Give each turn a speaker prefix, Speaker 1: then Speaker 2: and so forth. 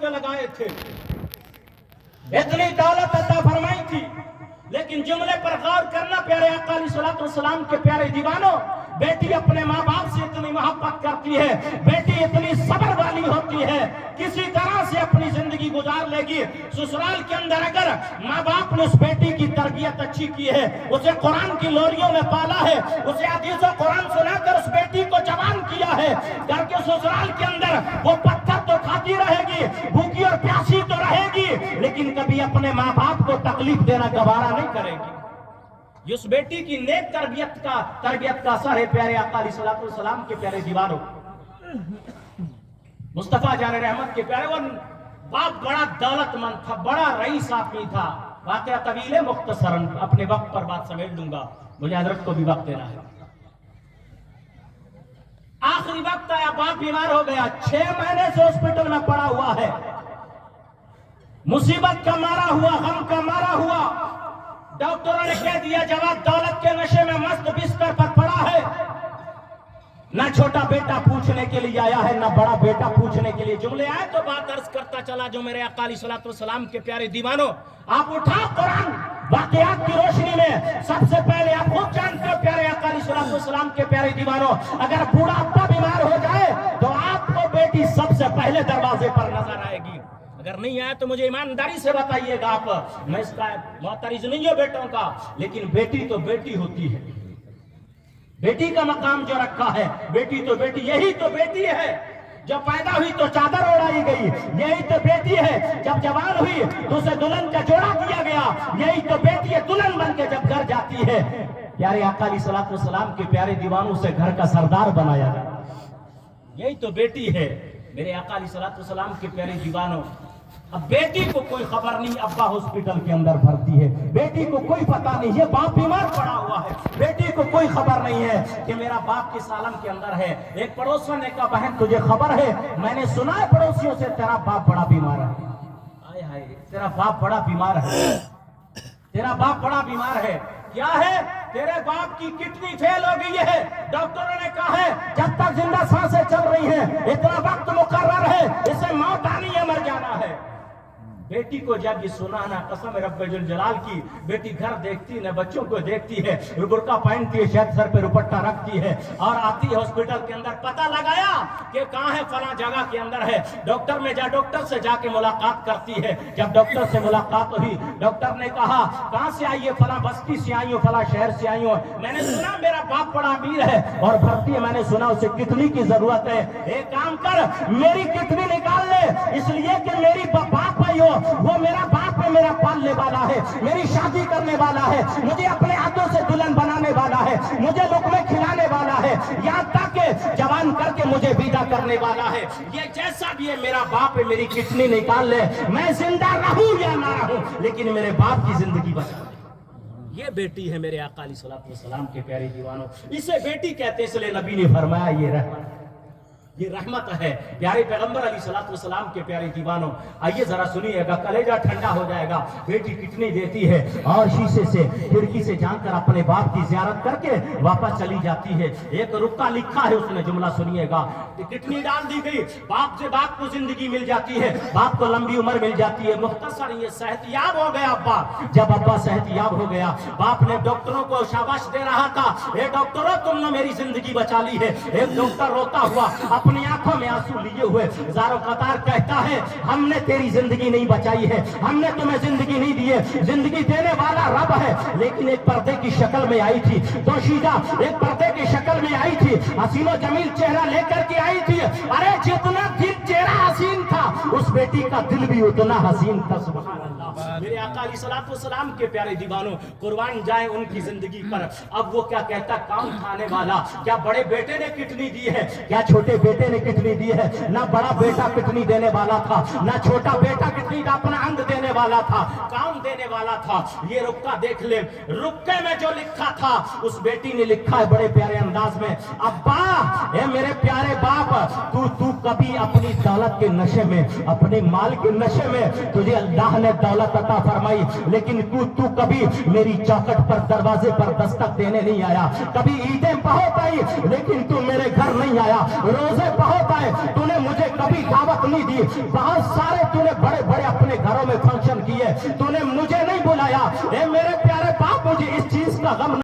Speaker 1: के लगाए थे, इतनी दौलत अता फरमाई थी, लेकिन जुमले पर गौर करना प्यारे आका अलैहिस्सलातु वस्सलाम के प्यारे दीवानों, बेटी अपने माँ बाप से इतनी मोहब्बत करती है, बेटी इतनी सब्र वाली होती है, किसी तरह से अपनी जिंदगी गुजार लेगी। ससुराल के अंदर अगर माँ बाप ने उस बेटी की तरबियत अच्छी की है, उसे कुरान की लोरियों में पाला है, उसे हदीस और कुरान सुनाकर उस बेटी को जवान किया है, करके ससुराल के अंदर वो पत्थर तो खाती रहेगी, भूखी और प्यासी तो रहेगी, लेकिन कभी अपने माँ बाप को तकलीफ देना गवारा नहीं करेगी। ये उस बेटी की नेक तरबियत का असर है प्यारे आका अलैहिस्सलातु वस्सलाम के प्यारे दीवानों। मुस्तफा जान रहमत के प्यारे, वो बाप बड़ा दौलतमंद था, बड़ा रईस आदमी था। वाकया तवील है, मुख्तसरन अपने वक्त पर बात समेट दूंगा, मुझे हजरत को भी वक्त देना है। आखिरी वक्त आया, बाप बीमार हो गया, 6 महीने से हॉस्पिटल में पड़ा हुआ है, मुसीबत का मारा हुआ, गम का मारा हुआ। डॉक्टरों ने कह दिया जवाब दौलत के नशे में मस्त बिस्तर पर पड़ा है। ना छोटा बेटा पूछने के लिए आया है, ना बड़ा बेटा पूछने के लिए। जुमले आए तो बात अर्ज करता चला जो मेरे आका अलैहिस्सलातु वस्सलाम के प्यारे दीवानों, आप उठाओ कुरान वाक़यात की रोशनी में। सबसे पहले आप खुद जानते हो प्यारे आका अलैहिस्सलातु वस्सलाम के प्यारे दीवानों, अगर बूढ़ा अब्बा बीमार हो जाए तो आपको बेटी सबसे पहले दरवाजे पर नजर आएगी। अगर नहीं आया तो मुझे ईमानदारी से बताइएगा आप, मैं इसका मोहतरिज नहीं हूं बेटों का, लेकिन बेटी तो बेटी होती है, बेटी का मकाम जो रखा है, बेटी तो बेटी, यही तो बेटी है। जब पैदा हुई तो चादर ओढ़ाई गई, यही तो बेटी है। जब जवान हुई तो उसे दुल्हन का जोड़ा दिया गया, यही तो बेटी है। दुल्हन बन के जब घर जाती है, प्यारे आका अलैहिस्सलातु वस्सलाम के प्यारे दीवानों से घर का सरदार बनाया गया, यही तो बेटी है मेरे आका अलैहिस्सलातु वस्सलाम के प्यारे दीवानों। अब बेटी को कोई खबर नहीं, अब्बा हॉस्पिटल के अंदर भर्ती है, बेटी को कोई पता नहीं, ये बाप बीमार पड़ा हुआ है, बेटी को कोई खबर नहीं है कि मेरा बाप किस आलम के अंदर है। एक पड़ोसन ने कहा बहन तुझे खबर है, मैंने सुना है पड़ोसियों से तेरा बाप बड़ा बीमार है। आए हाय, तेरा बाप बड़ा बीमार है, तेरा बाप बड़ा बीमार है। क्या है? तेरे बाप की किडनी फेल हो गई है। डॉक्टरों ने कहा है जब तक जिंदा सांसें चल रही हैं, इतना वक्त मुकर्रर है, इसे मौत आनी है, मर जाना है। बेटी को जब ये सुना ना, कसम रब्बुल जलाल की, बेटी घर देखती न बच्चों को देखती है, बुर्का पहनती है, शायद सर पे दुपट्टा रखती है और आती है हॉस्पिटल के अंदर। पता लगाया कि कहाँ है, फला जगह के अंदर है। डॉक्टर में डॉक्टर से जाके मुलाकात करती है। जब डॉक्टर से मुलाकात हुई, डॉक्टर ने कहा कहाँ से आई है? फला बस्ती से आई हूँ, फला शहर से आई हूँ। मैंने सुना मेरा बाप बड़ा अमीर है और भर्ती है, मैंने सुना उसे किडनी की जरूरत है। एक काम कर, मेरी किडनी निकाल ले, इसलिए कि मेरी बाप आई हो, वो मेरा बाप है, मेरा पालने वाला है, मेरी शादी करने वाला है, मुझे अपने हाथों से दुल्हन बनाने वाला है, मुझे लुक़मे खिलाने वाला है, यहाँ तक के जवान करके मुझे विदा करने वाला है। ये जैसा भी है मेरा बाप है, मेरी किडनी निकाल ले, मैं जिंदा रहूं या ना रहूं, लेकिन मेरे बाप की जिंदगी बचा ले। ये बेटी है मेरे आका अलैहिस्सलातु वस्सलाम के प्यारे दीवानों। इसे बेटी कहते हैं, इसलिए नबी ने फरमाया ये रहमत, ये रहमत है प्यारे पैगंबर अलैहिस्सलातु वस्सलाम के प्यारे दीवानों। आइए जरा सुनिएगा, कलेजा ठंडा हो जाएगा। बेटी किडनी देती है और शीशे से, खिड़की से जानकर अपने बाप की जियारत करके वापस चली जाती है। एक रुक्का लिखा है उसने, जुमला सुनिएगा। किडनी डाल दी गई, बाप से बाप को जिंदगी मिल जाती है, बाप को लंबी उम्र मिल जाती है। मुख्तसर ये सेहतियाब हो गया अब्बा। जब अब्बा सेहतियाब हो गया, बाप ने डॉक्टरों को शाबाश दे रहा था, ए डॉक्टरों तुमने मेरी जिंदगी बचा ली है। एक डॉक्टर रोता हुआ अपनी आंखों में आंसू लिए हुए ज़ारो कतार कहता है हमने तेरी जिंदगी नहीं बचाई है, हमने तुम्हें जिंदगी नहीं दी है, जिंदगी देने वाला रब है। लेकिन एक पर्दे की शक्ल में आई थी, दोशीदा एक पर्दे की शक्ल में आई थी, हसीनो जमील चेहरा लेकर के आई थी। अरे जितना दिल चेहरा हसीन था, उस बेटी का दिल भी उतना हसीन था। सुभान अल्लाह। मेरे आका अलैहिस्सलातु वस्सलाम के प्यारे दीवानों, कुर्बान जाए उनकी जिंदगी पर। अब वो क्या कहता, काम खाने वाला, क्या बड़े बेटे ने किडनी दी है, क्या छोटे बेटे ने किडनी दी है? ना बड़ा बेटा किडनी देने वाला था, ना छोटा बेटा किडनी का अपना अंग देने वाला था, काम देने वाला था। ये रुक्का देख ले, रुक्के में जो लिखा था उस बेटी ने लिखा है बड़े प्यारे अंदाज में, अब्बा ए मेरे प्यारे बाप, तू कभी अपनी दौलत के नशे में, अपने माल के नशे में, तुझे अल्लाह ने दौलत عطا فرمائی، لیکن تو کبھی میری چوکھٹ پر دروازے پر دستک دینے نہیں آیا، کبھی عیدیں بہت آئی لیکن تو میرے گھر نہیں آیا، روزے بہت آئے تو نے مجھے کبھی دعوت نہیں دی، بہت سارے تو نے بڑے بڑے اپنے گھروں میں فنکشن کیے، تو نے مجھے نہیں بلایا۔ اے میرے پیارے باپ، مجھے اس چیز کا غم